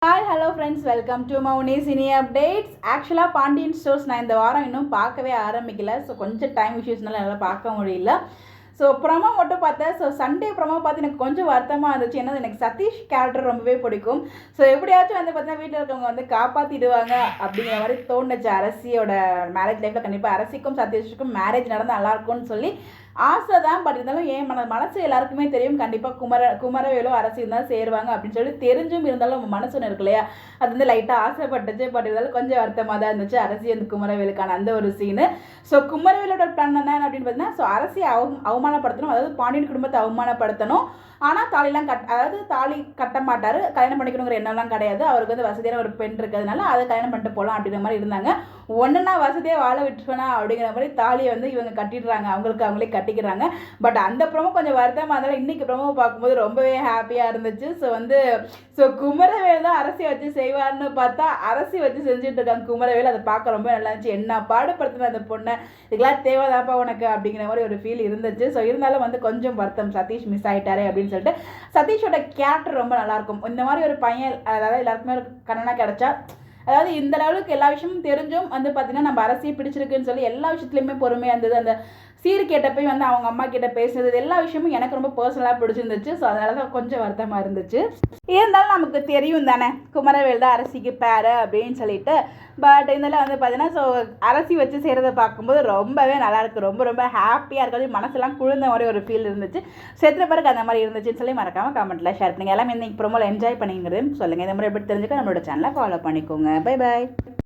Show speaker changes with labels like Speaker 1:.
Speaker 1: Hi hello friends, welcome to Mouni cine updates. ஆக்சுவலாக Pandian stores நான் இந்த வாரம் இன்னும் பார்க்கவே ஆரம்பிக்கல. ஸோ கொஞ்சம் டைம் இஷ்யூஸ்னால என்னால் பார்க்க முடியல. ஸோ ப்ரொமோ மட்டும் பார்த்தேன். ஸோ சண்டே ப்ரொமோ பார்த்து எனக்கு கொஞ்சம் வருத்தமாக இருந்துச்சு. ஏன்னா எனக்கு சதீஷ் கேரக்டர் ரொம்பவே பிடிக்கும். ஸோ எப்படியாச்சும் வந்து பார்த்தீங்கன்னா வீட்டில் இருக்கவங்க வந்து காப்பாற்றிடுவாங்க அப்படிங்கிற மாதிரி தோணுச்சு. அரசியோட மேரேஜ் லைஃப்பில் கண்டிப்பாக அரசிக்கும் சதீஷுக்கும் மேரேஜ் நடந்தால் நல்லாயிருக்கும்னு சொல்லி ஆசை தான். பட் இருந்தாலும் ஏன் மனசு எல்லாருக்குமே தெரியும், கண்டிப்பாக குமரவேலும் அரசியும் தான் சேருவாங்க அப்படின்னு சொல்லி தெரிஞ்சும் இருந்தாலும் நம்ம மனசு ஒன்று இருக்கு இல்லையா, அது வந்து லைட்டாக ஆசைப்பட்டுச்சு. பட் இருந்தாலும் கொஞ்சம் வருத்தமாக தான் இருந்துச்சு அரசி அந்த குமரவேலுக்கான அந்த ஒரு சீனு. ஸோ குமரவேலோட பிளான் என்ன அப்படின்னு பார்த்தீங்கன்னா, ஸோ அரசியை அவமானப்படுத்தணும், அதாவது பாண்டியன் குடும்பத்தை அவமானப்படுத்தணும். ஆனால் தாலி கட்ட மாட்டார், கல்யாணம் பண்ணிக்கணுங்கிற எண்ணம்லாம் கிடையாது. அவருக்கு வந்து வசதியான ஒரு பெண் இருக்கிறதுனால அதை கல்யாணம் பண்ணிட்டு போகலாம் அப்படிங்கிற மாதிரி இருந்தாங்க. ஒன்றுனா வசதியாக வாழ விட்டுருவேனா அப்படிங்கிற மாதிரி தாலியை வந்து இவங்க கட்டிடுறாங்க, அவங்களே கட்டிக்கிறாங்க. பட் அந்த ப்ரோமோ கொஞ்சம் வருத்தமாக இருந்தாலும் இன்றைக்கி ப்ரோமோ பார்க்கும்போது ரொம்பவே ஹாப்பியாக இருந்துச்சு. ஸோ குமரவேல் தான் அரசி வச்சு செய்வார்னு பார்த்தா அரசி வச்சு செஞ்சுட்டு இருக்காங்க குமரவேல். அதை பார்க்க ரொம்ப நல்லா இருந்துச்சு. என்ன பாடுபடுத்தின அந்த பொண்ணை, இதெல்லாம் தேவைதாப்பா உனக்கு அப்படிங்கிற மாதிரி ஒரு ஃபீல் இருந்துச்சு. ஸோ இருந்தாலும் வந்து கொஞ்சம் வருத்தம், சதீஷ் மிஸ் ஆகிட்டாரே அப்படின்னு சொல்லிட்டு. சதீஷோட கேரக்டர் ரொம்ப நல்லாயிருக்கும். இந்த மாதிரி ஒரு பையன், அதாவது எல்லாருக்குமே ஒரு கண்ணனாக கிடச்சா, அதாவது இந்த லெவலுக்கு எல்லா விஷயமும் தெரிஞ்சும் வந்து பார்த்தீங்கன்னா நம்ம அரசியை பிடிச்சிருக்குன்னு சொல்லி எல்லா விஷயத்துலையுமே பொறுமையாக இருந்தது. அந்த சீர் கேட்டப்போய் வந்து அவங்க அம்மா கிட்ட பேசுறது எல்லா விஷயமும் எனக்கு ரொம்ப பர்சனலாக பிடிச்சிருந்துச்சு. ஸோ அதனால தான் கொஞ்சம் வருத்தமாக இருந்துச்சு. இருந்தாலும் நமக்கு தெரியும் தானே குமரவேல் தான் அரசிக்கு பேரு அப்படின்னு சொல்லிட்டு. பட் இருந்தாலும் வந்து பார்த்தீங்கன்னா ஸோ அரசி வச்சு செய்கிறத பார்க்கும்போது ரொம்பவே நல்லாயிருக்கு, ரொம்ப ரொம்ப ஹாப்பியாக இருக்கிறது, மனசெல்லாம் குளிர்ந்த மாதிரி ஒரு ஃபீல் இருந்துச்சு. ஸோ எத்தனை பேருக்கு அந்த மாதிரி இருந்துச்சுன்னு சொல்லி மறக்காமல் கமெண்ட்டில் ஷேர் பண்ணுங்கள். எல்லாமே இன்னைக்கு ப்ரோமோவில் என்ஜாய் பண்ணிங்கிறதுன்னு சொல்லுங்கள். இந்த மாதிரி எப்படி தெரிஞ்சுக்க நம்மளோட சேனலை ஃபாலோ பண்ணிக்கோங்க. Bye bye.